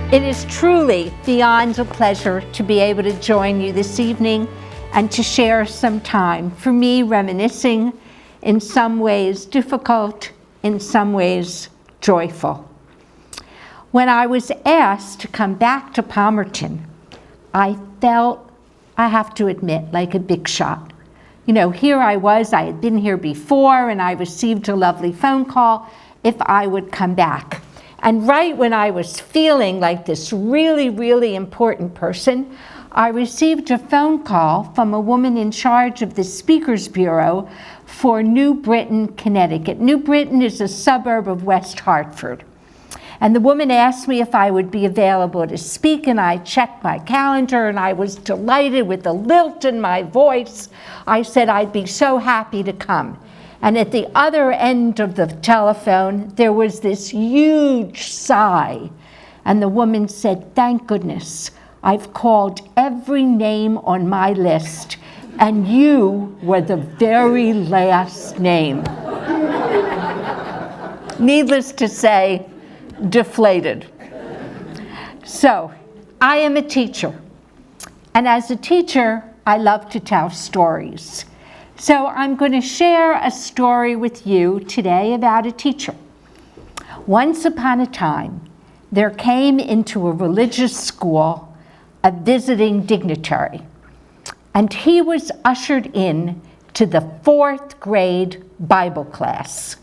It is truly beyond a pleasure to be able to join you this evening and to share some time, for me, reminiscing, in some ways difficult, in some ways joyful. When I was asked to come back to Palmerton, I felt, I have to admit, like a big shot. You know, here I was, I had been here before, and I received a lovely phone call if I would come back. And right when I was feeling like this really, really important person, I received a phone call from a woman in charge of the Speakers Bureau for New Britain, Connecticut. New Britain is a suburb of West Hartford. And the woman asked me if I would be available to speak, and I checked my calendar, and I was delighted with the lilt in my voice. I said I'd be so happy to come. And at the other end of the telephone, there was this huge sigh. And the woman said, "Thank goodness, I've called every name on my list, and you were the very last name." Needless to say, deflated. So, I am a teacher. And as a teacher, I love to tell stories. So I'm going to share a story with you today about a teacher. Once upon a time, there came into a religious school a visiting dignitary, and he was ushered in to the 4th grade Bible class.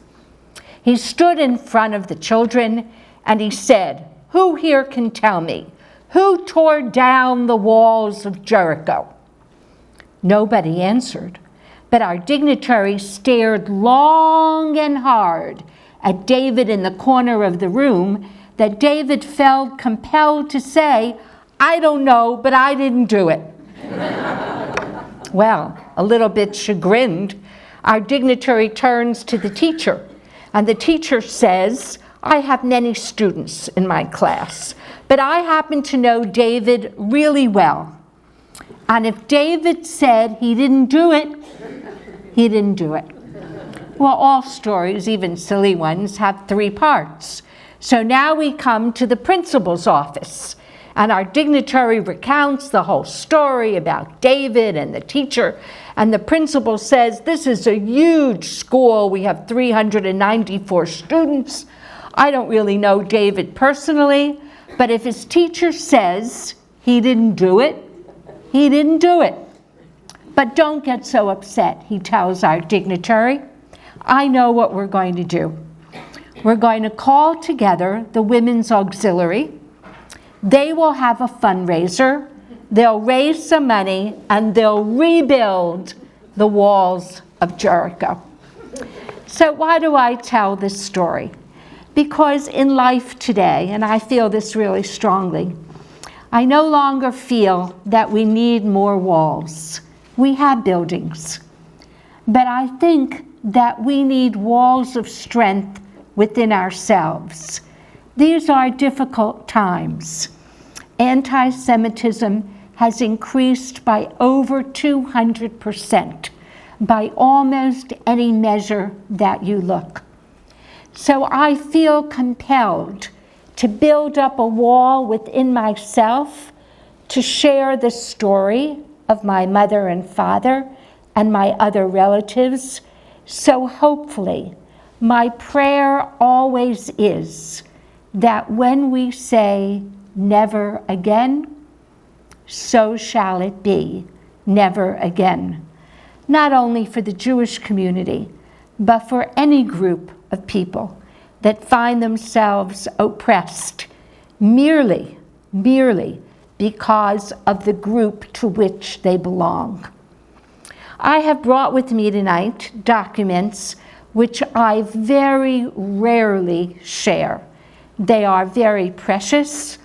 He stood in front of the children and he said, "Who here can tell me, who tore down the walls of Jericho?" Nobody answered. But our dignitary stared long and hard at David in the corner of the room, that David felt compelled to say, "I don't know, but I didn't do it." Well, a little bit chagrined, our dignitary turns to the teacher, and the teacher says, "I have many students in my class, but I happen to know David really well. And if David said he didn't do it, he didn't do it." Well, all stories, even silly ones, have 3 parts. So now we come to the principal's office, and our dignitary recounts the whole story about David and the teacher, and the principal says, "This is a huge school. We have 394 students. I don't really know David personally, but if his teacher says he didn't do it, he didn't do it. But don't get so upset," he tells our dignitary. "I know what we're going to do. We're going to call together the Women's Auxiliary. They will have a fundraiser. They'll raise some money, and they'll rebuild the walls of Jericho." So why do I tell this story? Because in life today, and I feel this really strongly, I no longer feel that we need more walls. We have buildings, but I think that we need walls of strength within ourselves. These are difficult times. Anti-Semitism has increased by over 200% by almost any measure that you look. So I feel compelled to build up a wall within myself to share the story of my mother and father and my other relatives. So hopefully, my prayer always is that when we say never again, so shall it be, never again. Not only for the Jewish community, but for any group of people that find themselves oppressed merely because of the group to which they belong. I have brought with me tonight documents which I very rarely share. They are very precious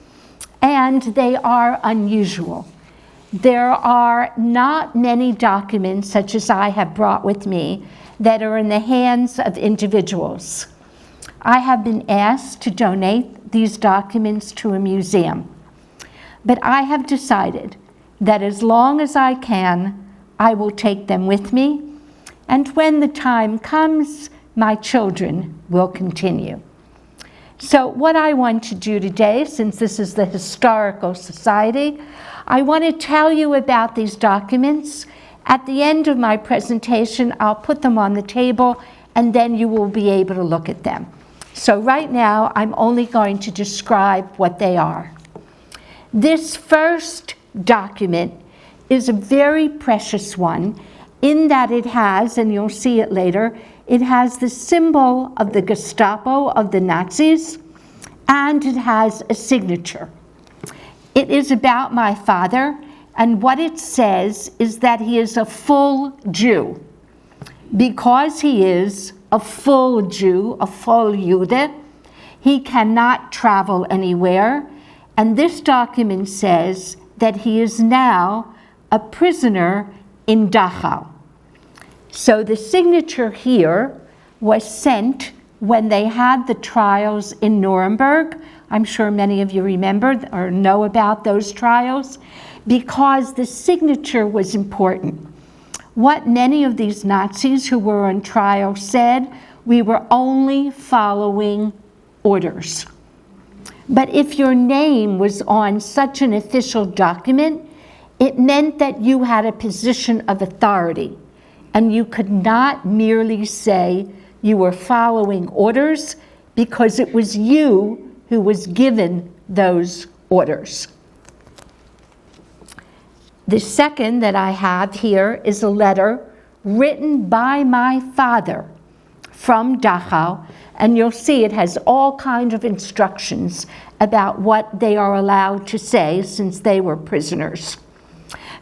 and they are unusual. There are not many documents such as I have brought with me that are in the hands of individuals. I have been asked to donate these documents to a museum, but I have decided that as long as I can, I will take them with me, and when the time comes, my children will continue. So what I want to do today, since this is the Historical Society, I want to tell you about these documents. At the end of my presentation, I'll put them on the table, and then you will be able to look at them. So right now, I'm only going to describe what they are. This first document is a very precious one in that it has, and you'll see it later, it has the symbol of the Gestapo, of the Nazis, and it has a signature. It is about my father, and what it says is that he is a full Jew. Because he is a full Jew, a full Jude, he cannot travel anywhere, and this document says that he is now a prisoner in Dachau. So the signature here was sent when they had the trials in Nuremberg. I'm sure many of you remember or know about those trials, because the signature was important. What many of these Nazis who were on trial said, we were only following orders. But if your name was on such an official document, it meant that you had a position of authority, and you could not merely say you were following orders, because it was you who was given those orders. The second that I have here is a letter written by my father from Dachau, and you'll see it has all kinds of instructions about what they are allowed to say since they were prisoners.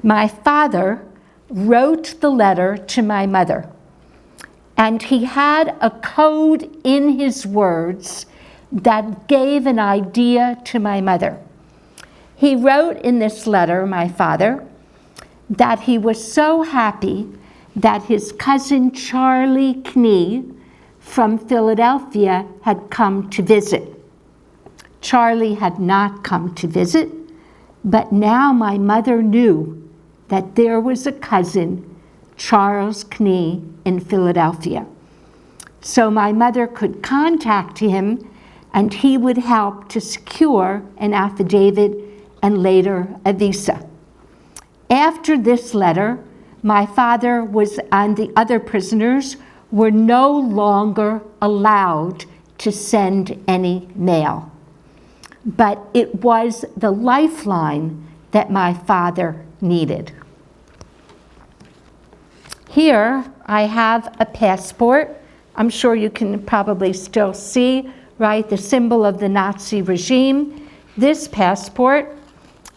My father wrote the letter to my mother, and he had a code in his words that gave an idea to my mother. He wrote in this letter, my father, that he was so happy that his cousin Charlie Knie from Philadelphia had come to visit. Charlie had not come to visit, but now my mother knew that there was a cousin, Charles Knie, in Philadelphia. So my mother could contact him, and he would help to secure an affidavit and later a visa. After this letter, my father and the other prisoners were no longer allowed to send any mail. But it was the lifeline that my father needed. Here I have a passport. I'm sure you can probably still see, right, the symbol of the Nazi regime. This passport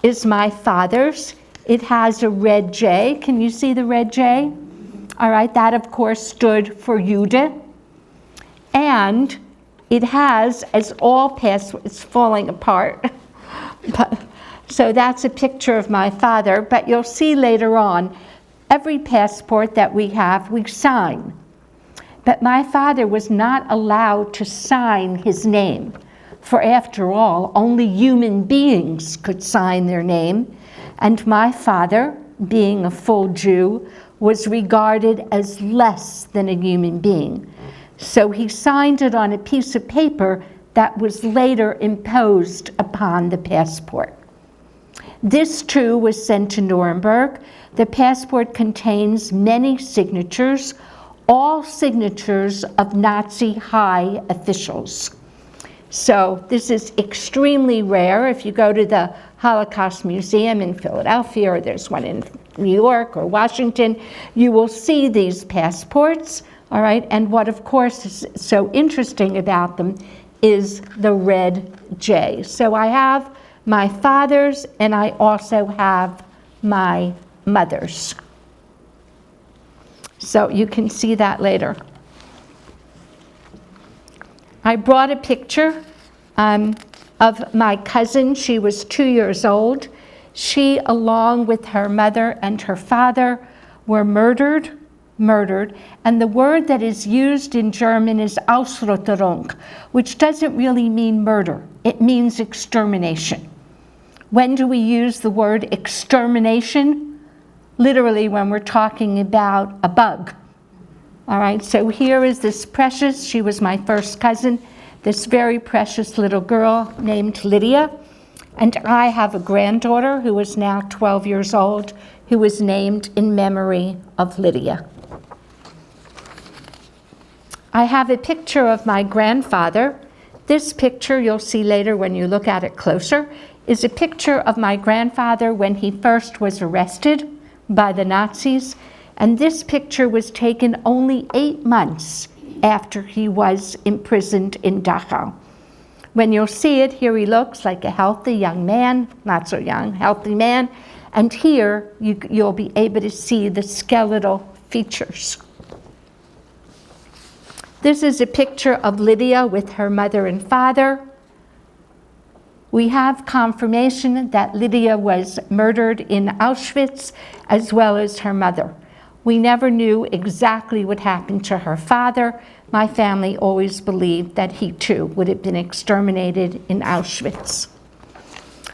is my father's. It has a red J. Can you see the red J? All right, that of course stood for Jude. And it has, as all passports, it's falling apart. So that's a picture of my father, but you'll see later on, every passport that we have, we sign. But my father was not allowed to sign his name, for after all, only human beings could sign their name, and my father, being a full Jew, was regarded as less than a human being. So he signed it on a piece of paper that was later imposed upon the passport. This too was sent to Nuremberg. The passport contains many signatures, all signatures of Nazi high officials. So this is extremely rare. If you go to the Holocaust Museum in Philadelphia, or there's one in New York or Washington, you will see these passports, all right? And what of course is so interesting about them is the red J. So I have my father's, and I also have my mother's. So you can see that later. I brought a picture of my cousin. She was 2 years old. She, along with her mother and her father, were murdered, and the word that is used in German is Ausrotterung, which doesn't really mean murder. It means extermination. When do we use the word extermination? Literally when we're talking about a bug. All right, so here is this Precious. She was my first cousin. this very precious little girl named Lydia, and I have a granddaughter who is now 12 years old, who was named in memory of Lydia. I have a picture of my grandfather. This picture, you'll see later when you look at it closer, is a picture of my grandfather when he first was arrested by the Nazis, and this picture was taken only 8 months after he was imprisoned in Dachau. When you'll see it, here he looks like a healthy young man, not so young, healthy man, and here you'll be able to see the skeletal features. This is a picture of Lydia with her mother and father. We have confirmation that Lydia was murdered in Auschwitz, as well as her mother. We never knew exactly what happened to her father. My family always believed that he too would have been exterminated in Auschwitz.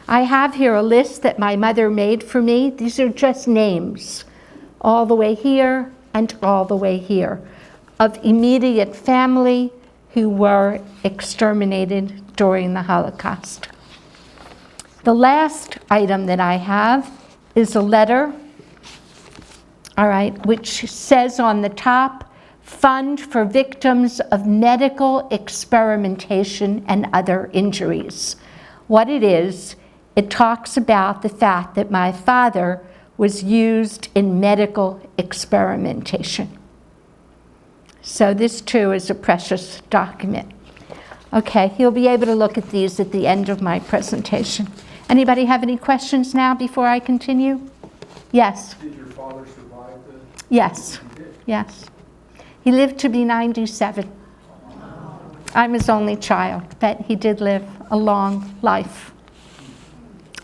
I have here a list that my mother made for me. These are just names, all the way here and all the way here, of immediate family who were exterminated during the Holocaust. The last item that I have is a letter, all right, which says on the top, Fund for Victims of Medical Experimentation and Other Injuries. What it is, it talks about the fact that my father was used in medical experimentation. So this too is a precious document. Okay, you'll be able to look at these at the end of my presentation. Anybody have any questions now before I continue? Yes? Did your father survive the... Yes, yes. He lived to be 97. I'm his only child, but he did live a long life.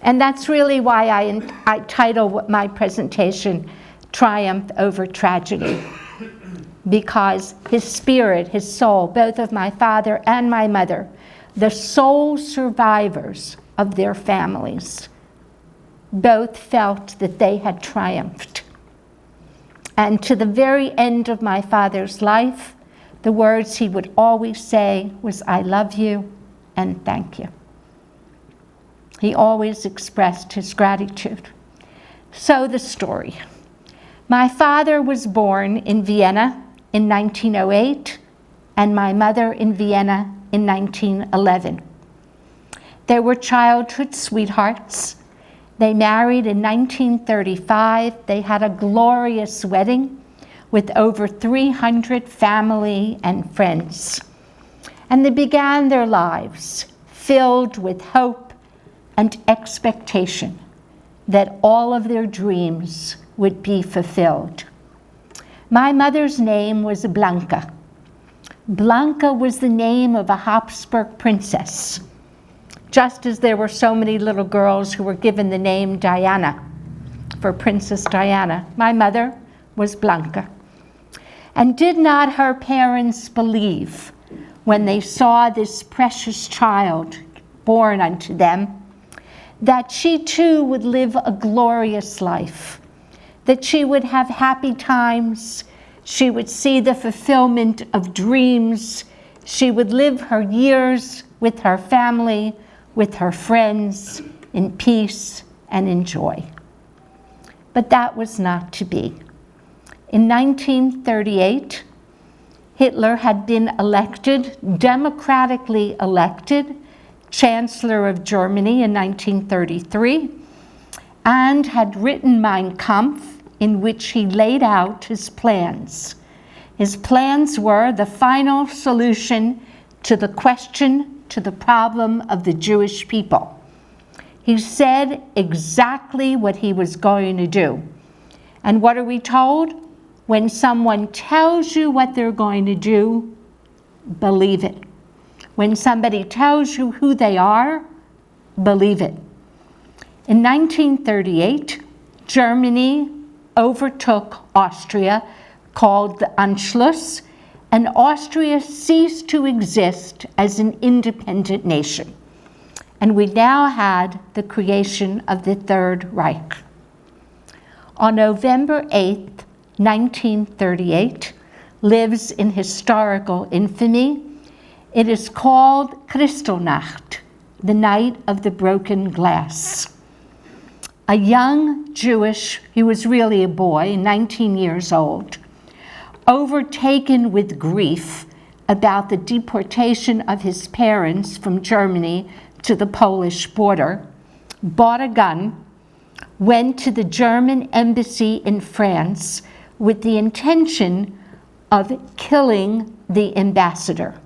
And that's really why I title my presentation, Triumph Over Tragedy. Because his spirit, his soul, both of my father and my mother, the sole survivors of their families, both felt that they had triumphed. And to the very end of my father's life, the words he would always say was, I love you and thank you. He always expressed his gratitude. So the story. My father was born in Vienna in 1908, and my mother in Vienna in 1911. They were childhood sweethearts. They married in 1935. They had a glorious wedding with over 300 family and friends. And they began their lives filled with hope and expectation that all of their dreams would be fulfilled. My mother's name was Blanca. Blanca was the name of a Habsburg princess, just as there were so many little girls who were given the name Diana for Princess Diana. My mother was Blanca. And did not her parents believe when they saw this precious child born unto them that she too would live a glorious life, that she would have happy times, she would see the fulfillment of dreams, she would live her years with her family, with her friends, in peace and in joy. But that was not to be. In 1938, Hitler had been elected, democratically elected, Chancellor of Germany in 1933, and had written Mein Kampf, in which he laid out his plans. His plans were the final solution to the question, to the problem of the Jewish people. He said exactly what he was going to do. And what are we told? When someone tells you what they're going to do, believe it. When somebody tells you who they are, believe it. In 1938, Germany overtook Austria, called the Anschluss, and Austria ceased to exist as an independent nation. And we now had the creation of the Third Reich. On November 8th, 1938, lives in historical infamy It is called Kristallnacht, the night of the broken glass. A young Jewish, he was really a boy, 19 years old, overtaken with grief about the deportation of his parents from Germany to the Polish border, bought a gun, went to the German embassy in France with the intention of killing the ambassador.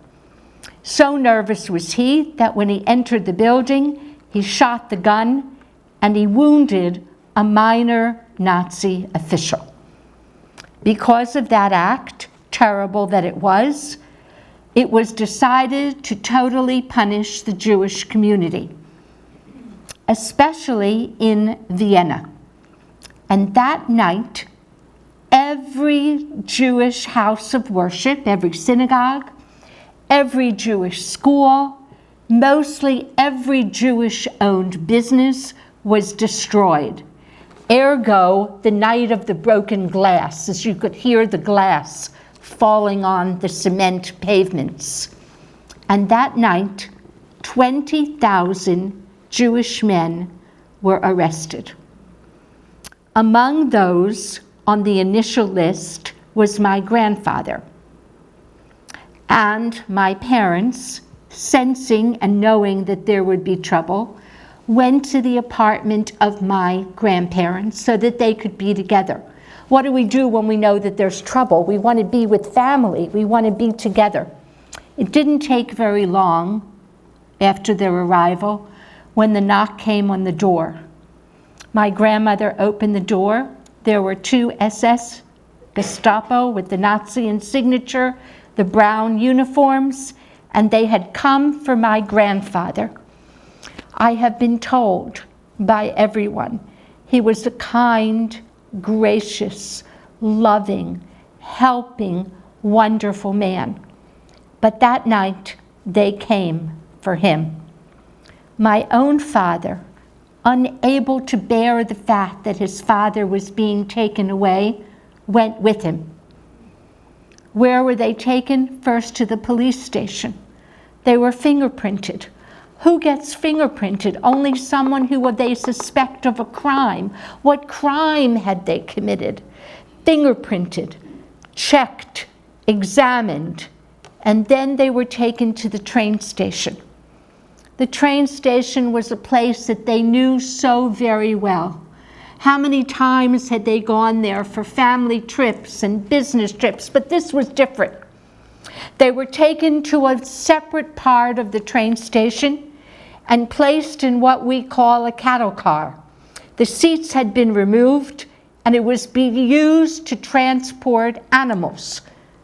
So nervous was he that when he entered the building, he shot the gun and he wounded a minor Nazi official. Because of that act, terrible that it was decided to totally punish the Jewish community, especially in Vienna. And that night, every Jewish house of worship, every synagogue, every Jewish school, mostly every Jewish-owned business was destroyed. Ergo, the night of the broken glass, as you could hear the glass falling on the cement pavements. And that night, 20,000 Jewish men were arrested. Among those on the initial list was my grandfather. And my parents, sensing and knowing that there would be trouble, went to the apartment of my grandparents so that they could be together. What do we do when we know that there's trouble? We want to be with family. We want to be together. It didn't take very long after their arrival when the knock came on the door. My grandmother opened the door. There were 2 SS Gestapo with the Nazi signature, the brown uniforms, and they had come for my grandfather. I have been told by everyone he was a kind, gracious, loving, helping, wonderful man. But that night, they came for him. My own father, unable to bear the fact that his father was being taken away, went with him. Where were they taken? First to the police station. They were fingerprinted. Who gets fingerprinted? Only someone who they suspect of a crime. What crime had they committed? Fingerprinted, checked, examined, and then they were taken to the train station. The train station was a place that they knew so very well. How many times had they gone there for family trips and business trips? But this was different. They were taken to a separate part of the train station and placed in what we call a cattle car. The seats had been removed, and it was being used to transport animals,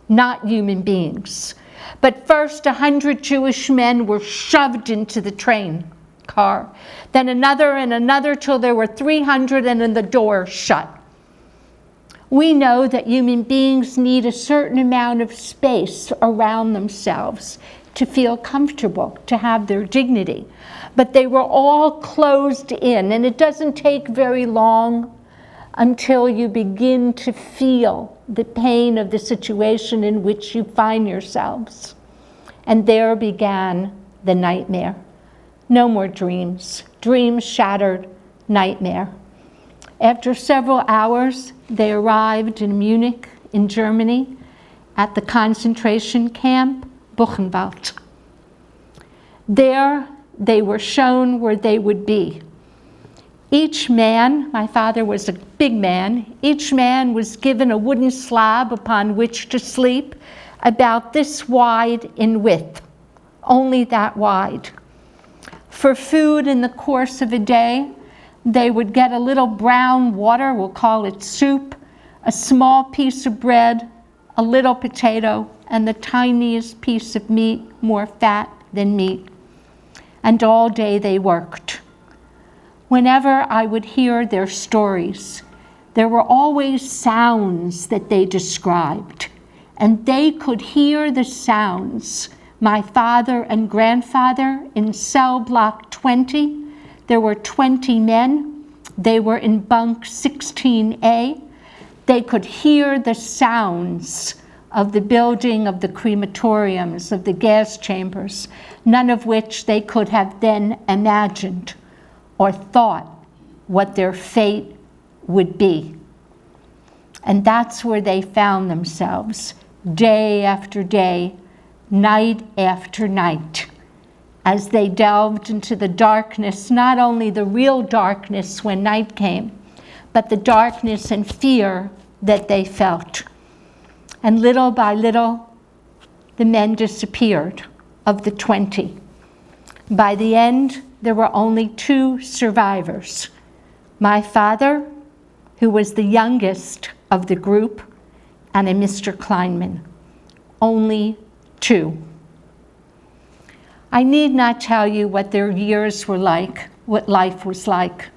not human beings. But first, 100 Jewish men were shoved into the train car, then another and another till there were 300 and then the door shut. We know that human beings need a certain amount of space around themselves to feel comfortable, to have their dignity. But they were all closed in, and it doesn't take very long until you begin to feel the pain of the situation in which you find yourselves. And there began the nightmare. No more dreams. Dreams shattered, nightmare. After several hours, they arrived in Munich, in Germany, at the concentration camp, Buchenwald. There, they were shown where they would be. Each man, my father was a big man, each man was given a wooden slab upon which to sleep, about this wide in width, only that wide. For food in the course of a day, they would get a little brown water, we'll call it soup, a small piece of bread, a little potato, and the tiniest piece of meat, more fat than meat. And all day they worked. Whenever I would hear their stories, there were always sounds that they described, and they could hear the sounds. My father and grandfather in cell block 20, there were 20 men. They were in bunk 16A. They could hear the sounds of the building of the crematoriums, of the gas chambers, none of which they could have then imagined or thought what their fate would be. And that's where they found themselves, day after day, night after night, as they delved into the darkness, not only the real darkness when night came, but the darkness and fear that they felt. And little by little, the men disappeared of the 20. By the end, there were only 2 survivors. My father, who was the youngest of the group, and a Mr. Kleinman. Only 2. I need not tell you what their years were like, what life was like.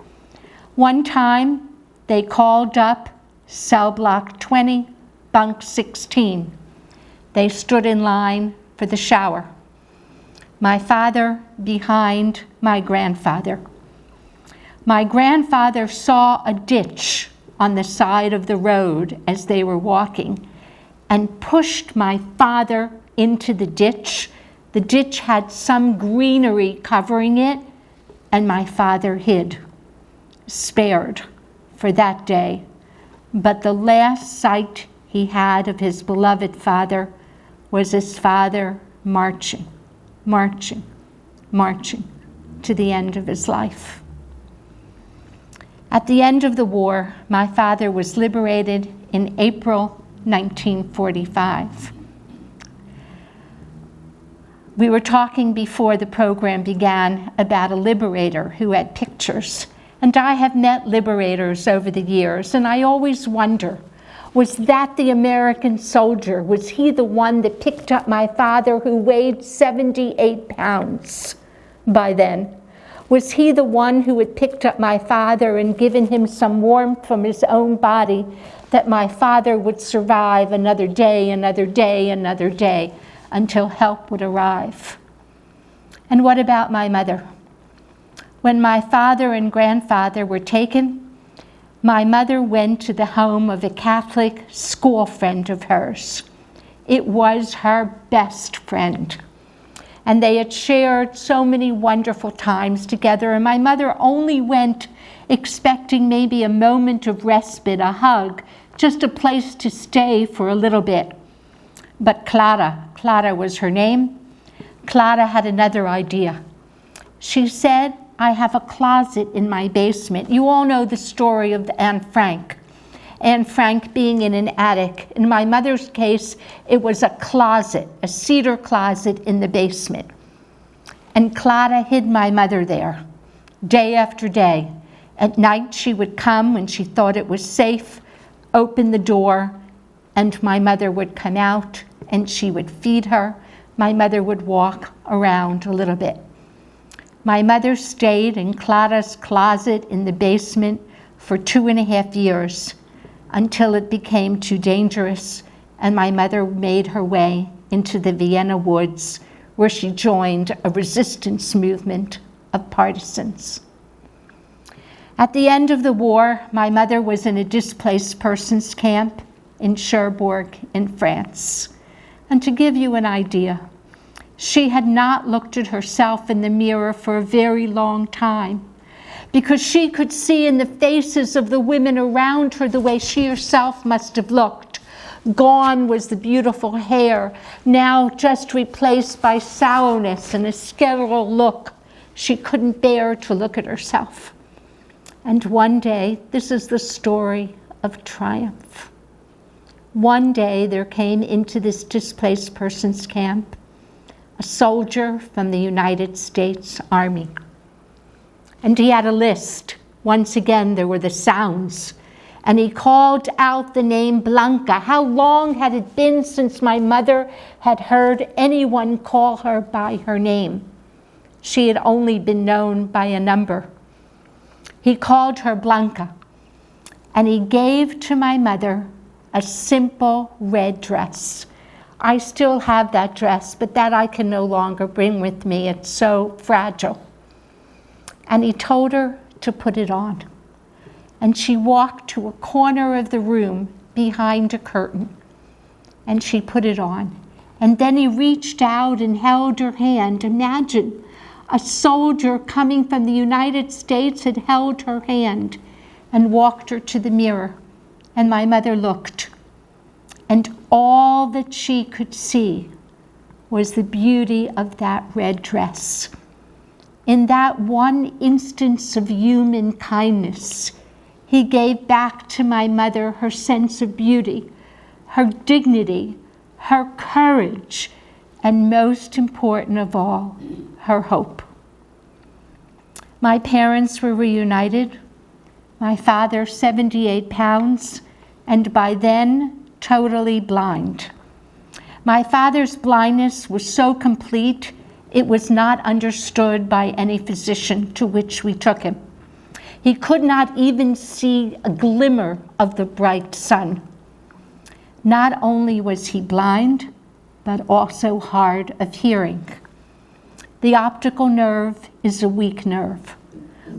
One time, they called up cell block 20, bunk 16. They stood in line for the shower. My father behind my grandfather. My grandfather saw a ditch on the side of the road as they were walking and pushed my father into the ditch. The ditch had some greenery covering it, and my father hid, spared for that day. But the last sight he had of his beloved father was his father marching, marching, marching to the end of his life. At the end of the war, my father was liberated in April 1945. We were talking before the program began about a liberator who had pictures. And I have met liberators over the years, and I always wonder, was that the American soldier? Was he the one that picked up my father, who weighed 78 pounds by then? Was he the one who had picked up my father and given him some warmth from his own body, that my father would survive another day, another day, another day, until help would arrive? And what about my mother? When my father and grandfather were taken, my mother went to the home of a Catholic school friend of hers. It was her best friend. And they had shared so many wonderful times together, and my mother only went expecting maybe a moment of respite, a hug, just a place to stay for a little bit. But Clara was her name, Clara had another idea. She said, I have a closet in my basement. You all know the story of Anne Frank. Anne Frank being in an attic. In my mother's case, it was a closet, a cedar closet in the basement. And Clara hid my mother there, day after day. At night, she would come when she thought it was safe, open the door, and my mother would come out, and she would feed her. My mother would walk around a little bit. My mother stayed in Clara's closet in the basement for 2.5 years until it became too dangerous, and my mother made her way into the Vienna woods, where she joined a resistance movement of partisans. At the end of the war, my mother was in a displaced persons camp in Cherbourg in France. And to give you an idea, she had not looked at herself in the mirror for a very long time, because she could see in the faces of the women around her the way she herself must have looked. Gone was the beautiful hair, now just replaced by sallowness and a skeletal look. She couldn't bear to look at herself. And one day, this is the story of triumph. One day there came into this displaced persons camp a soldier from the United States Army. And he had a list. Once again, there were the sounds. And he called out the name Blanca. How long had it been since my mother had heard anyone call her by her name? She had only been known by a number. He called her Blanca, and he gave to my mother a simple red dress. I still have that dress, but that I can no longer bring with me. It's so fragile. And he told her to put it on. And she walked to a corner of the room behind a curtain. and she put it on. And then he reached out and held her hand. Imagine, a soldier coming from the United States had held her hand and walked her to the mirror. And my mother looked, and all that she could see was the beauty of that red dress. In that one instance of human kindness, he gave back to my mother her sense of beauty, her dignity, her courage, and most important of all, her hope. My parents were reunited. My father, 78 pounds, and by then, totally blind. My father's blindness was so complete, it was not understood by any physician to which we took him. He could not even see a glimmer of the bright sun. Not only was he blind, but also hard of hearing. The optical nerve is a weak nerve.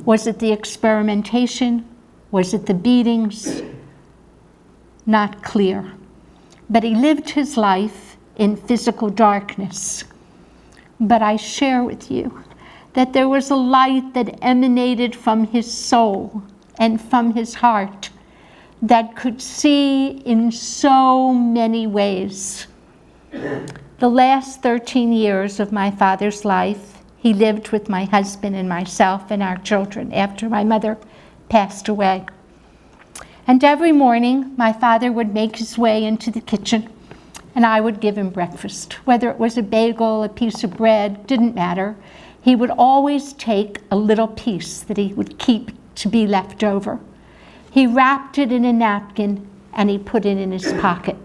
Was it the experimentation? Was it the beatings? Not clear. But he lived his life in physical darkness. But I share with you that there was a light that emanated from his soul and from his heart that could see in so many ways. The last 13 years of my father's life, he lived with my husband and myself and our children after my mother passed away. And every morning, my father would make his way into the kitchen, and I would give him breakfast. Whether it was a bagel, a piece of bread, didn't matter. He would always take a little piece that he would keep to be left over. He wrapped it in a napkin, and he put it in his pocket.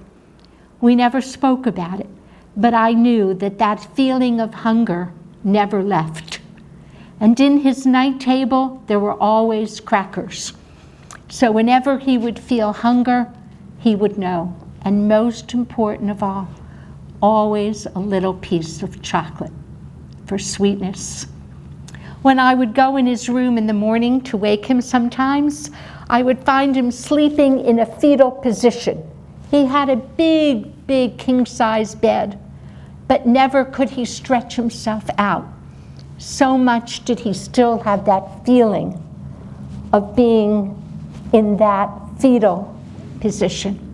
We never spoke about it, but I knew that that feeling of hunger never left. And in his night table, there were always crackers. So whenever he would feel hunger, he would know. And most important of all, always a little piece of chocolate for sweetness. When I would go in his room in the morning to wake him sometimes, I would find him sleeping in a fetal position. He had a big, big king-size bed, but never could he stretch himself out. So much did he still have that feeling of being in that fetal position.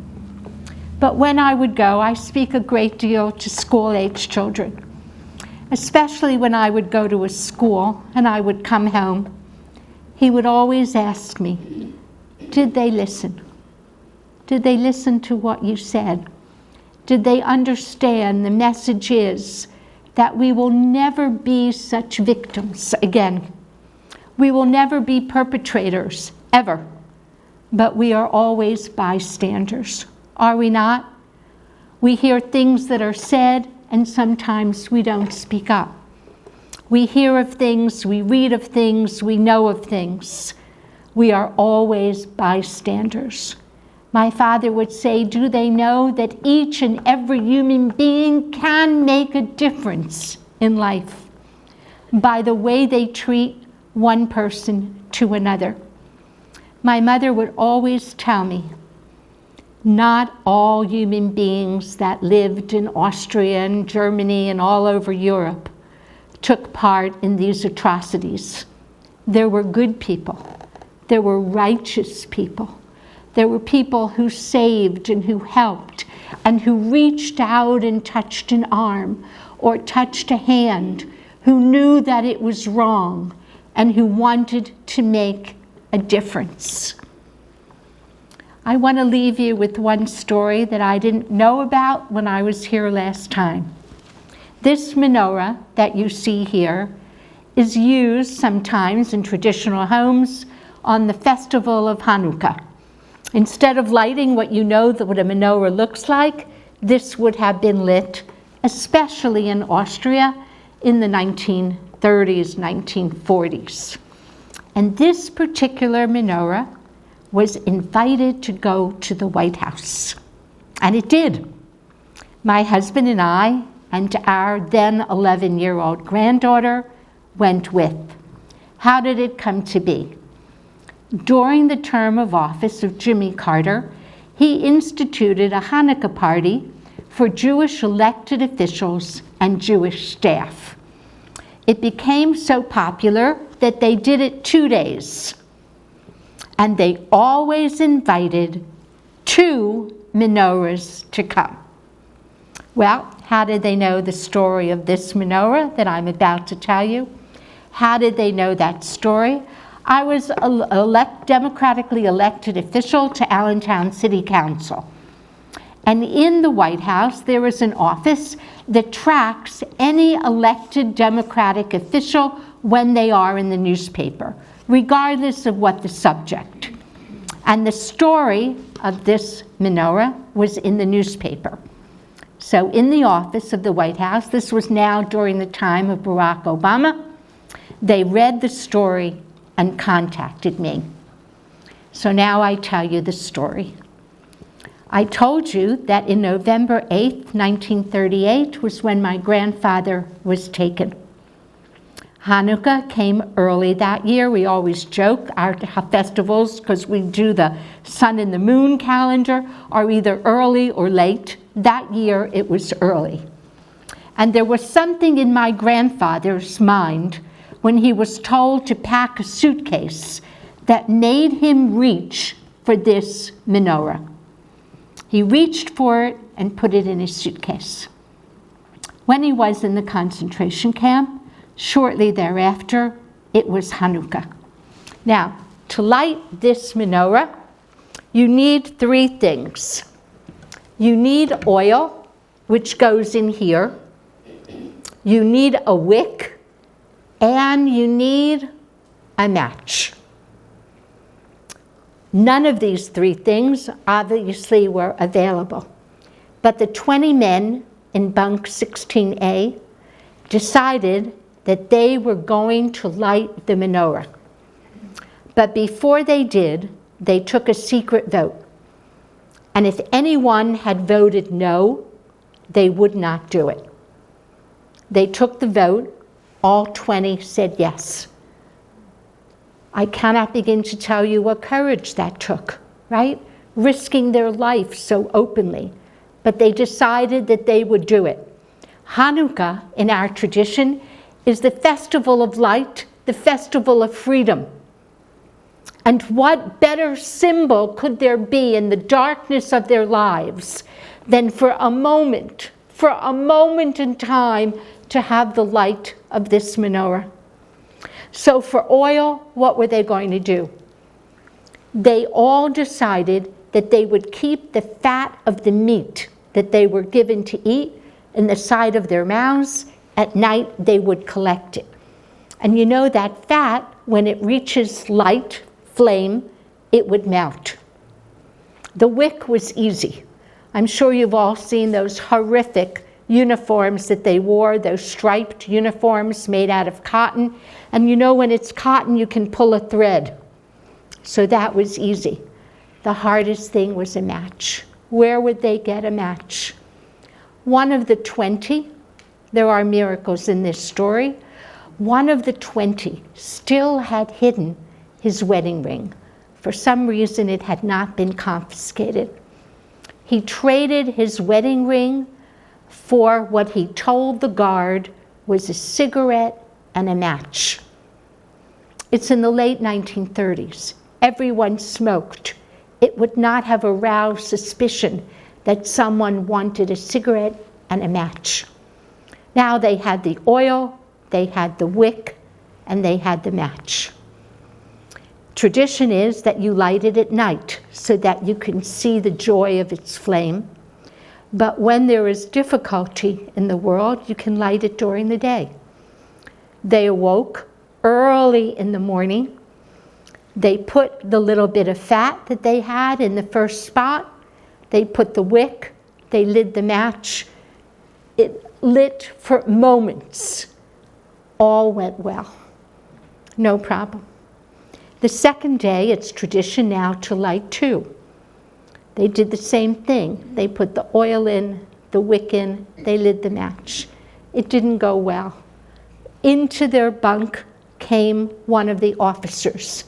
But when I would go, I speak a great deal to school-age children, especially when I would go to a school and I would come home. He would always ask me, did they listen? Did they listen to what you said? Did they understand the message is that we will never be such victims again? We will never be perpetrators, ever. But we are always bystanders, are we not? We hear things that are said, and sometimes we don't speak up. We hear of things, we read of things, we know of things. We are always bystanders. My father would say, do they know that each and every human being can make a difference in life by the way they treat one person to another? My mother would always tell me, not all human beings that lived in Austria and Germany and all over Europe took part in these atrocities. There were good people. There were righteous people. There were people who saved and who helped and who reached out and touched an arm or touched a hand, who knew that it was wrong and who wanted to make a difference. I want to leave you with one story that I didn't know about when I was here last time. This menorah that you see here is used sometimes in traditional homes on the festival of Hanukkah. Instead of lighting what you know that what a menorah looks like, this would have been lit, especially in Austria in the 1930s, 1940s. And this particular menorah was invited to go to the White House. And it did. My husband and I and our then 11-year-old granddaughter went with. How did it come to be? During the term of office of Jimmy Carter, he instituted a Hanukkah party for Jewish elected officials and Jewish staff. It became so popular that they did it 2 days. And they always invited 2 menorahs to come. Well, how did they know the story of this menorah that I'm about to tell you? How did they know that story? I was democratically elected official to Allentown City Council. And in the White House, there is an office that tracks any elected Democratic official when they are in the newspaper, regardless of what the subject. And the story of this menorah was in the newspaper. So in the office of the White House, this was now during the time of Barack Obama, they read the story and contacted me. So now I tell you the story. I told you that in November 8th, 1938 was when my grandfather was taken. Hanukkah came early that year. We always joke our festivals, because we do the sun and the moon calendar, are either early or late. That year it was early. And there was something in my grandfather's mind when he was told to pack a suitcase that made him reach for this menorah. He reached for it and put it in his suitcase. When he was in the concentration camp, shortly thereafter, it was Hanukkah. Now, to light this menorah, you need 3 things. You need oil, which goes in here. You need a wick, and you need a match. None of these 3 things obviously were available, but the 20 men in bunk 16A decided that they were going to light the menorah. But before they did, they took a secret vote. And if anyone had voted no, they would not do it. They took the vote. All 20 said yes. I cannot begin to tell you what courage that took, right? Risking their life so openly. But they decided that they would do it. Hanukkah, in our tradition, is the festival of light, the festival of freedom. And what better symbol could there be in the darkness of their lives than for a moment in time, to have the light of this menorah? So for oil, what were they going to do? They all decided that they would keep the fat of the meat that they were given to eat in the side of their mouths. At night, they would collect it. And you know that fat, when it reaches light, flame, it would melt. The wick was easy. I'm sure you've all seen those horrific uniforms that they wore, those striped uniforms made out of cotton. And you know when it's cotton, you can pull a thread. So that was easy. The hardest thing was a match. Where would they get a match? One of the 20, there are miracles in this story, one of the 20 still had hidden his wedding ring. For some reason, it had not been confiscated. He traded his wedding ring for what he told the guard was a cigarette and a match. It's in the late 1930s. Everyone smoked. It would not have aroused suspicion that someone wanted a cigarette and a match. Now they had the oil, they had the wick, and they had the match. Tradition is that you light it at night so that you can see the joy of its flame. But when there is difficulty in the world, you can light it during the day. They awoke early in the morning. They put the little bit of fat that they had in the first spot. They put the wick. They lit the match. It lit for moments. All went well. No problem. The second day, it's tradition now to light too. They did the same thing. They put the oil in, the wick in, they lit the match. It didn't go well. Into their bunk came one of the officers,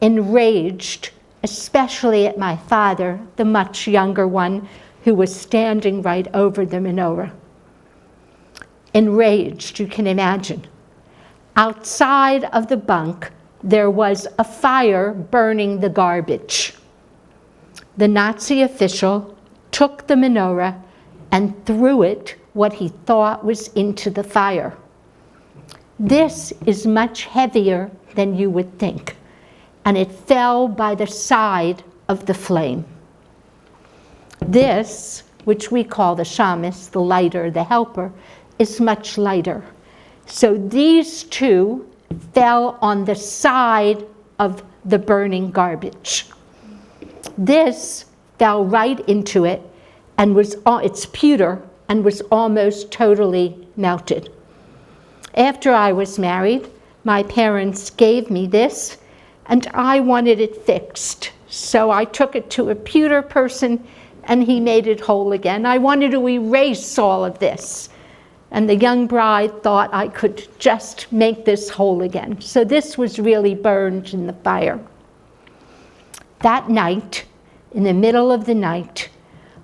enraged, especially at my father, the much younger one, who was standing right over the menorah. Enraged, you can imagine. Outside of the bunk, there was a fire burning the garbage. The Nazi official took the menorah and threw it, what he thought was, into the fire. This is much heavier than you would think, and it fell by the side of the flame. This, which we call the shamus, the lighter, the helper, is much lighter. So these two fell on the side of the burning garbage. This fell right into it, and it's pewter, and was almost totally melted. After I was married, my parents gave me this, and I wanted it fixed. So I took it to a pewter person, and he made it whole again. I wanted to erase all of this. And the young bride thought I could just make this whole again. So this was really burned in the fire. That night, in the middle of the night,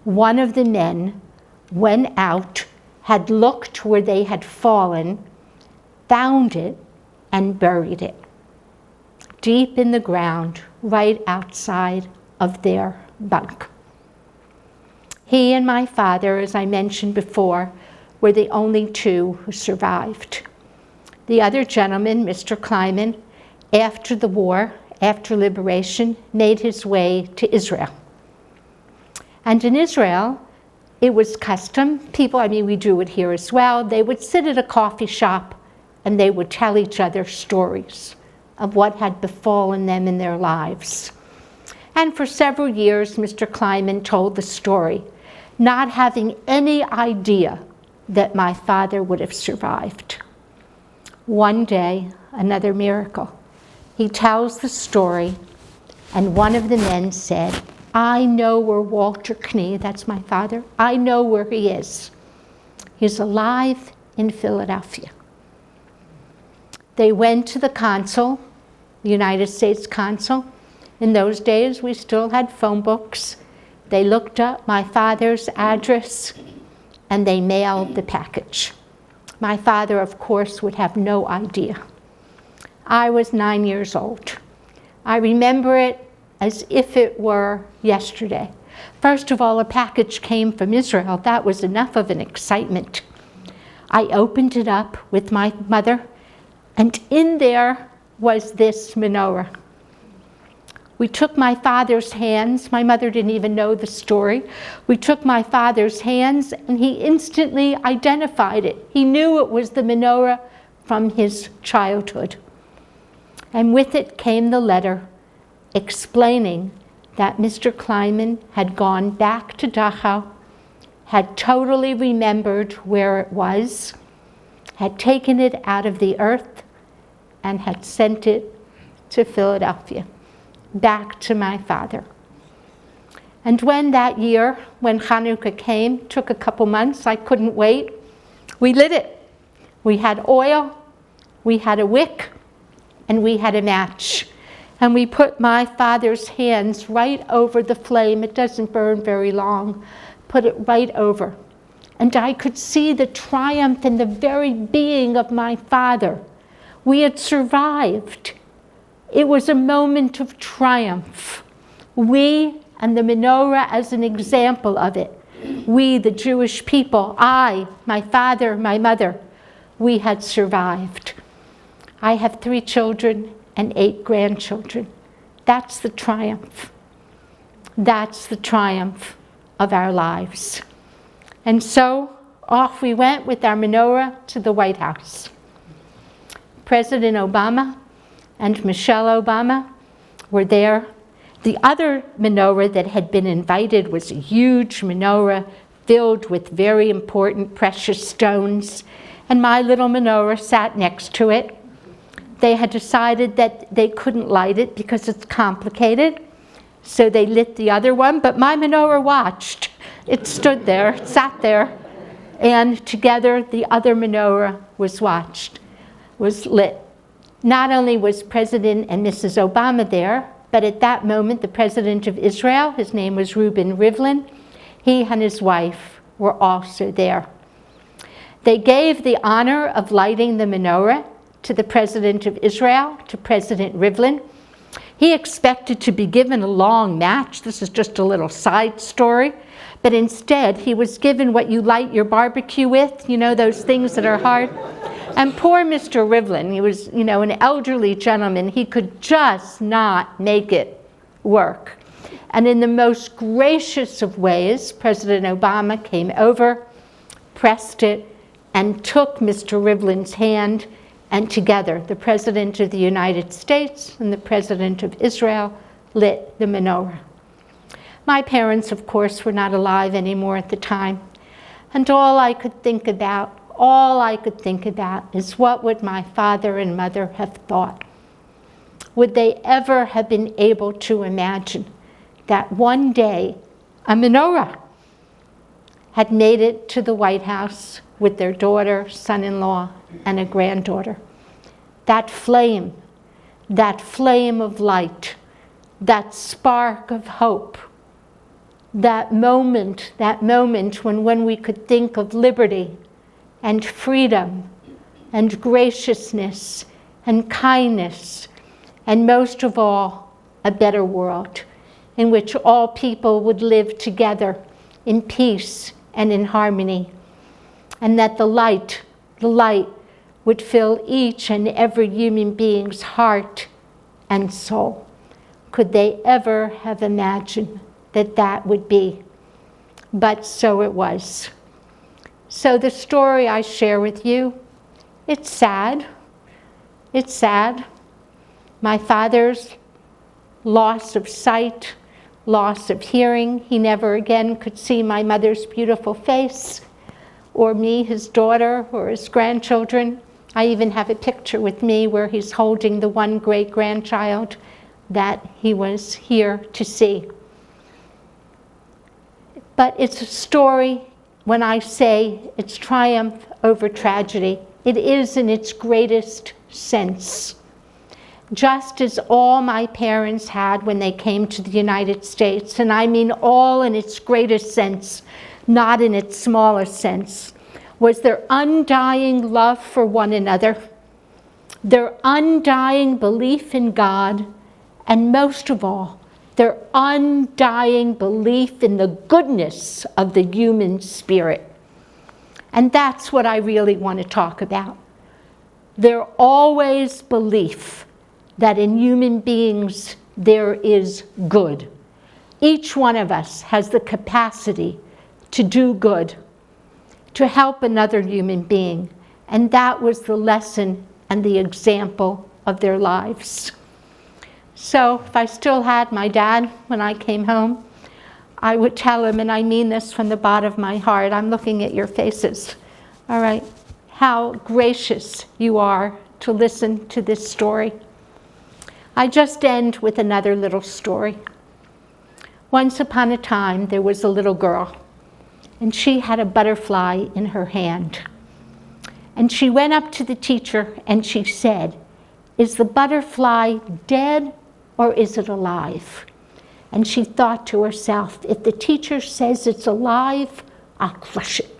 one of the men went out, had looked where they had fallen, found it, and buried it deep in the ground, right outside of their bunk. He and my father, as I mentioned before, were the only two who survived. The other gentleman, Mr. Kleiman, after the war, after liberation, made his way to Israel. And in Israel, it was custom, we do it here as well, they would sit at a coffee shop and they would tell each other stories of what had befallen them in their lives. And for several years, Mr. Kleiman told the story, not having any idea that my father would have survived. One day, another miracle. He tells the story, and one of the men said, I know where Walter Knie, that's my father, I know where he is. He's alive in Philadelphia. They went to the consul, the United States consul. In those days, we still had phone books. They looked up my father's address, and they mailed the package. My father, of course, would have no idea. I was 9 years old. I remember it as if it were yesterday. First of all, a package came from Israel. That was enough of an excitement. I opened it up with my mother, and in there was this menorah. We took my father's hands. My mother didn't even know the story. We took my father's hands, and he instantly identified it. He knew it was the menorah from his childhood. And with it came the letter explaining that Mr. Kleiman had gone back to Dachau, had totally remembered where it was, had taken it out of the earth, and had sent it to Philadelphia, back to my father. And when that year, when Hanukkah came, took a couple months, I couldn't wait, we lit it. We had oil, we had a wick, and we had a match. And we put my father's hands right over the flame. It doesn't burn very long. Put it right over. And I could see the triumph in the very being of my father. We had survived. It was a moment of triumph. We, and the menorah as an example of it, we, the Jewish people, I, my father, my mother, we had survived. I have 3 children and 8 grandchildren. That's the triumph. That's the triumph of our lives. And so off we went with our menorah to the White House. President Obama and Michelle Obama were there. The other menorah that had been invited was a huge menorah filled with very important precious stones, and my little menorah sat next to it. They had decided that they couldn't light it because it's complicated, so they lit the other one, but my menorah watched. It stood there, it sat there, and together the other menorah was lit. Not only was President and Mrs. Obama there, but at that moment the President of Israel, his name was Reuben Rivlin, He and his wife were also there. They gave the honor of lighting the menorah to the President of Israel, to President Rivlin. He expected to be given a long match. This is just a little side story. But instead, he was given what you light your barbecue with, you know, those things that are hard. And poor Mr. Rivlin, he was, you know, an elderly gentleman. He could just not make it work. And in the most gracious of ways, President Obama came over, pressed it, and took Mr. Rivlin's hand, and together, the President of the United States and the President of Israel lit the menorah. My parents, of course, were not alive anymore at the time. And all I could think about is what would my father and mother have thought? Would they ever have been able to imagine that one day a menorah had made it to the White House with their daughter, son-in-law, and a granddaughter? That flame of light, that spark of hope, that moment when we could think of liberty and freedom and graciousness and kindness, and most of all, a better world in which all people would live together in peace and in harmony, and that the light would fill each and every human being's heart and soul. Could they ever have imagined that that would be? But so it was. So the story I share with you, it's sad. It's sad. My father's loss of sight, loss of hearing. He never again could see my mother's beautiful face, or me, his daughter, or his grandchildren. I even have a picture with me where he's holding the one great-grandchild that he was here to see. But it's a story, when I say it's triumph over tragedy, it is in its greatest sense. Just as all my parents had when they came to the United States, and I mean all in its greatest sense, not in its smallest sense, was their undying love for one another, their undying belief in God, and most of all, their undying belief in the goodness of the human spirit. And that's what I really want to talk about. Their always belief that in human beings there is good. Each one of us has the capacity to do good, to help another human being. And that was the lesson and the example of their lives. So if I still had my dad when I came home, I would tell him, and I mean this from the bottom of my heart, I'm looking at your faces, all right, how gracious you are to listen to this story. I just end with another little story. Once upon a time, there was a little girl, and she had a butterfly in her hand. And she went up to the teacher and she said, "Is the butterfly dead or is it alive?" And she thought to herself, if the teacher says it's alive, I'll crush it.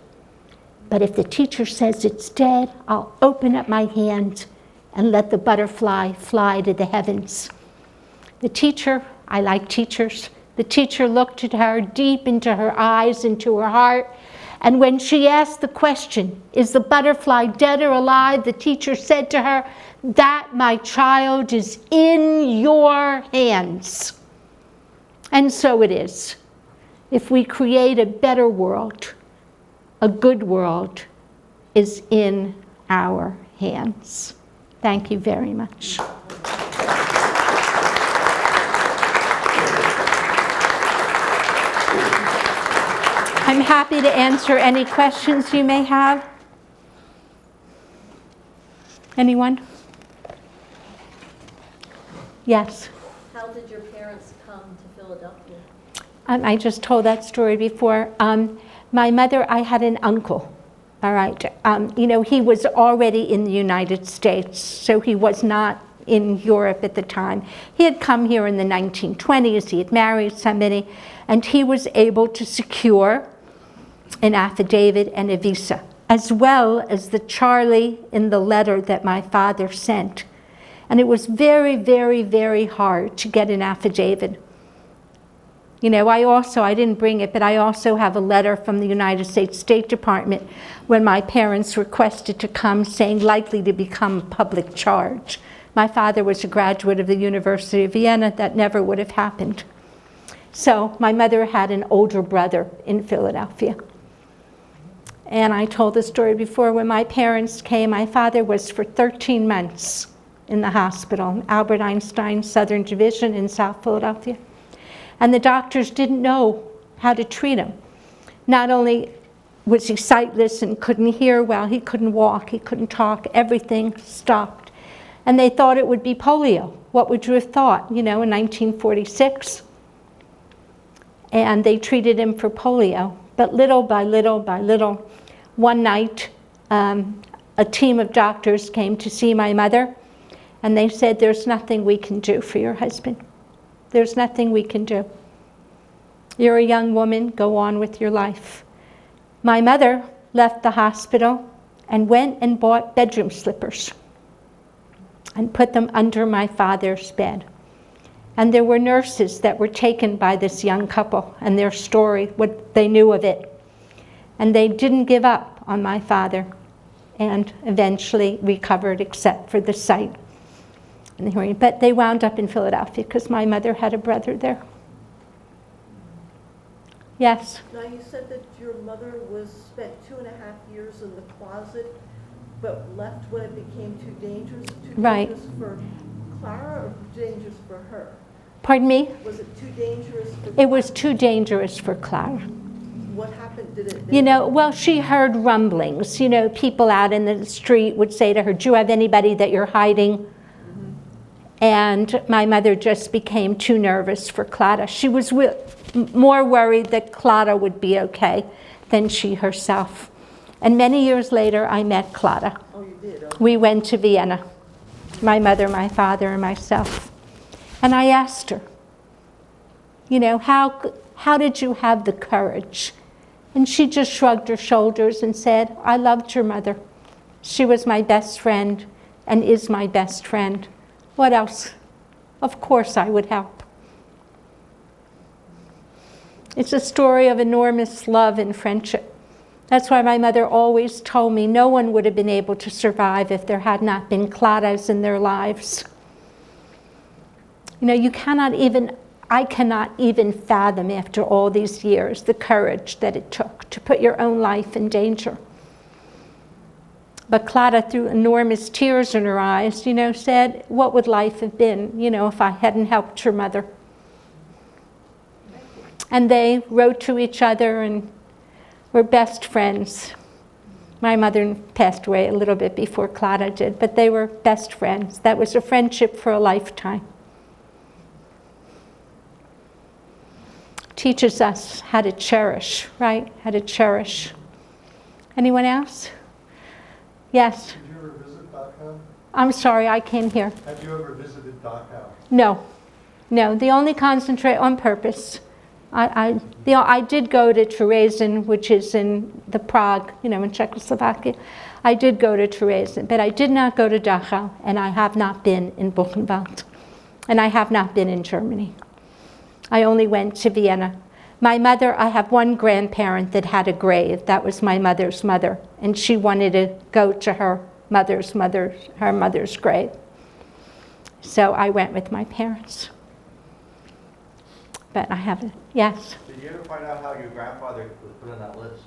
But if the teacher says it's dead, I'll open up my hand and let the butterfly fly to the heavens. The teacher, I like teachers, the teacher looked at her deep into her eyes, into her heart, and when she asked the question, is the butterfly dead or alive, the teacher said to her, "That, my child, is in your hands." And so it is. If we create a better world, a good world is in our hands. Thank you very much. I'm happy to answer any questions you may have. Anyone? Yes? How did your parents come to Philadelphia? I just told that story before. My mother, I had an uncle, all right. He was already in the United States, so he was not in Europe at the time. He had come here in the 1920s, he had married somebody, and he was able to secure an affidavit and a visa, as well as the Charlie in the letter that my father sent. And it was very, very, very hard to get an affidavit. You know, I didn't bring it, but I also have a letter from the United States State Department when my parents requested to come, saying likely to become public charge. My father was a graduate of the University of Vienna. That never would have happened. So my mother had an older brother in Philadelphia. And I told the story before, when my parents came, my father was for 13 months in the hospital, Albert Einstein Southern Division in South Philadelphia. And the doctors didn't know how to treat him. Not only was he sightless and couldn't hear well, he couldn't walk, he couldn't talk, everything stopped. And they thought it would be polio. What would you have thought, you know, in 1946? And they treated him for polio. But little by little by little, one night, a team of doctors came to see my mother, and they said, "There's nothing we can do for your husband. There's nothing we can do. You're a young woman, go on with your life." My mother left the hospital and went and bought bedroom slippers and put them under my father's bed. And there were nurses that were taken by this young couple and their story, what they knew of it. And they didn't give up on my father and eventually recovered except for the sight and the hearing. But they wound up in Philadelphia because my mother had a brother there. Yes? Now, you said that your mother spent 2.5 years in the closet, but left when it became too dangerous? Right. Dangerous for Clara or dangerous for her? Pardon me? Was it too dangerous for It was too dangerous for Clara. What happened? Did it? You know, well, she heard rumblings. You know, people out in the street would say to her, "Do you have anybody that you're hiding?" Mm-hmm. And my mother just became too nervous for Clara. She was more worried that Clara would be okay than she herself. And many years later, I met Clara. Oh, you did? Okay. We went to Vienna, my mother, my father, and myself. And I asked her, you know, how did you have the courage? And she just shrugged her shoulders and said, "I loved your mother. She was my best friend and is my best friend. What else? Of course I would help." It's a story of enormous love and friendship. That's why my mother always told me no one would have been able to survive if there had not been Claras in their lives. You know, I cannot even fathom after all these years the courage that it took to put your own life in danger. But Clara, through enormous tears in her eyes, you know, said, "What would life have been, you know, if I hadn't helped her mother?" And they wrote to each other and were best friends. My mother passed away a little bit before Clara did, but they were best friends. That was a friendship for a lifetime. Teaches us how to cherish, right? How to cherish. Anyone else? Yes? Did you ever visit Dachau? I'm sorry, I can't hear. Have you ever visited Dachau? No. The only concentrate on purpose. I did go to Terezin, which is in the Prague, you know, in Czechoslovakia. I did go to Terezin, but I did not go to Dachau, and I have not been in Buchenwald, and I have not been in Germany. I only went to Vienna. My mother, I have one grandparent that had a grave. That was my mother's mother, and she wanted to go to her mother's grave. So I went with my parents. But I haven't. Yes? Did you ever find out how your grandfather was put on that list?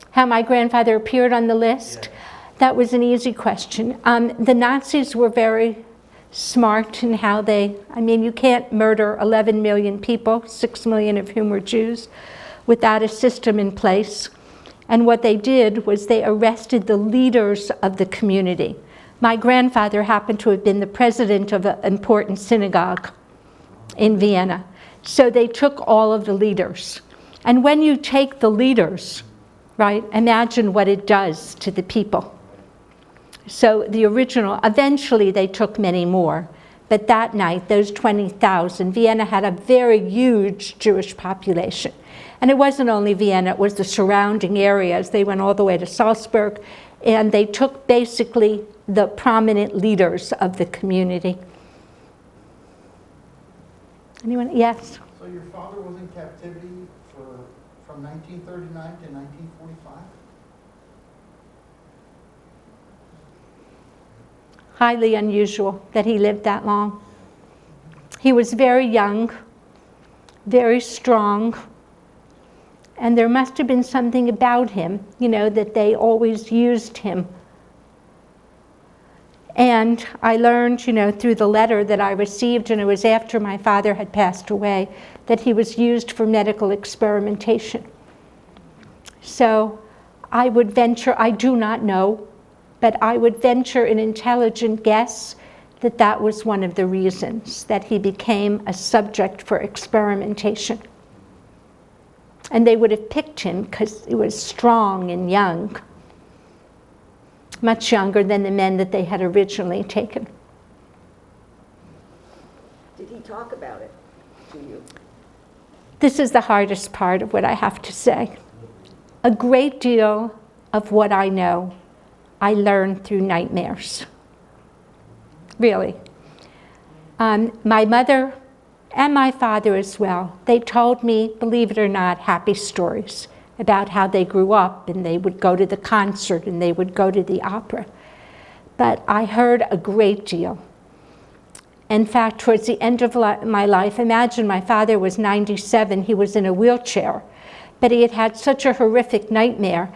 How my grandfather appeared on the list? Yeah. That was an easy question. The Nazis were very smart in how you can't murder 11 million people, 6 million of whom were Jews, without a system in place. And what they did was they arrested the leaders of the community. My grandfather happened to have been the president of an important synagogue in Vienna. So they took all of the leaders. And when you take the leaders, right, imagine what it does to the people. So the original, eventually they took many more. But that night, those 20,000, Vienna had a very huge Jewish population. And it wasn't only Vienna, it was the surrounding areas. They went all the way to Salzburg, and they took basically the prominent leaders of the community. Anyone? Yes? So your father was in captivity from 1939 to 1945? Highly unusual that he lived that long. He was very young, very strong, and there must have been something about him, that they always used him. And I learned, through the letter that I received, and it was after my father had passed away, that he was used for medical experimentation. So I would venture, I do not know, but I would venture an intelligent guess that that was one of the reasons that he became a subject for experimentation. And they would have picked him because he was strong and young, much younger than the men that they had originally taken. Did he talk about it to you? This is the hardest part of what I have to say. A great deal of what I know, I learned through nightmares. Really. My mother and my father as well, they told me, believe it or not, happy stories about how they grew up, and they would go to the concert and they would go to the opera. But I heard a great deal. In fact, towards the end of my life, imagine my father was 97, he was in a wheelchair, but he had had such a horrific nightmare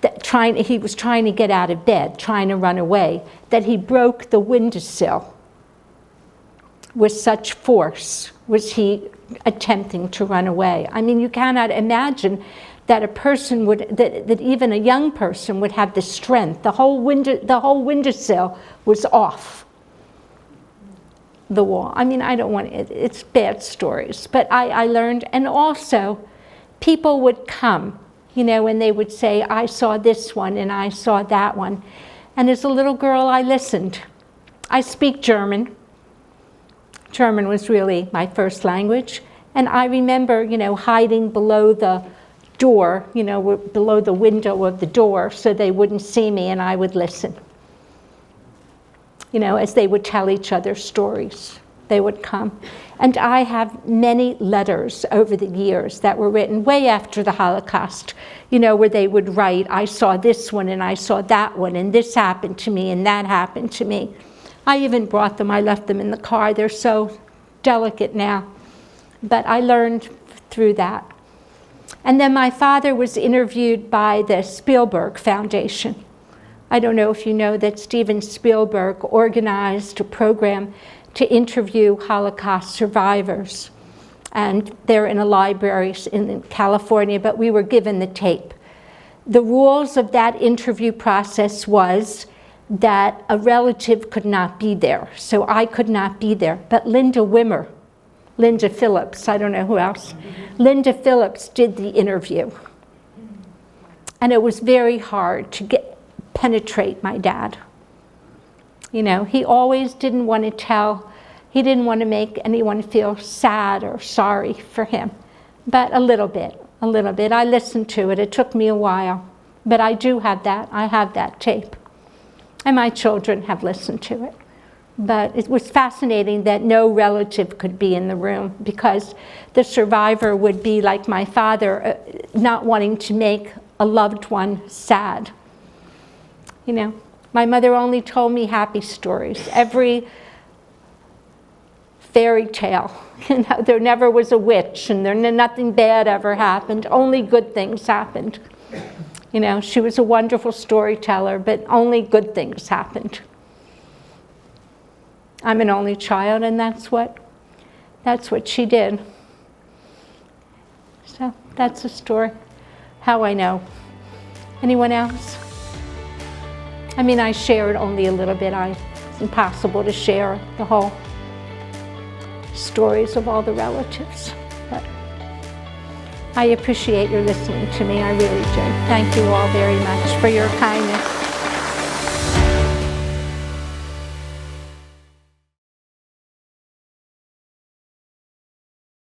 that he was trying to get out of bed, trying to run away, that he broke the windowsill with such force was he attempting to run away. I mean, you cannot imagine that a person that even a young person would have the strength. The whole windowsill was off the wall. I mean, I don't want it's bad stories, but I learned, and also people would come, and they would say, I saw this one and I saw that one. And as a little girl, I listened. I speak German. German was really my first language. And I remember, hiding below the door, below the window of the door so they wouldn't see me, and I would listen. As they would tell each other stories, they would come. And I have many letters over the years that were written way after the Holocaust, where they would write, I saw this one and I saw that one, and this happened to me and that happened to me. I even brought them, I left them in the car. They're so delicate now. But I learned through that. And then my father was interviewed by the Spielberg Foundation. I don't know if you know that Steven Spielberg organized a program to interview Holocaust survivors. And they're in a library in California, but we were given the tape. The rules of that interview process was that a relative could not be there, so I could not be there. But Linda Phillips, I don't know who else, Linda Phillips did the interview. And it was very hard to penetrate my dad. He always didn't want to tell, he didn't want to make anyone feel sad or sorry for him. But a little bit. I listened to it. It took me a while. But I do have that. I have that tape. And my children have listened to it. But it was fascinating that no relative could be in the room, because the survivor would be like my father, not wanting to make a loved one sad. My mother only told me happy stories. Every fairy tale, there never was a witch, and nothing bad ever happened. Only good things happened. She was a wonderful storyteller, but only good things happened. I'm an only child, and that's what she did. So that's the story, how I know. Anyone else? I mean, I shared only a little bit. It's impossible to share the whole stories of all the relatives. But I appreciate your listening to me. I really do. Thank you all very much for your kindness.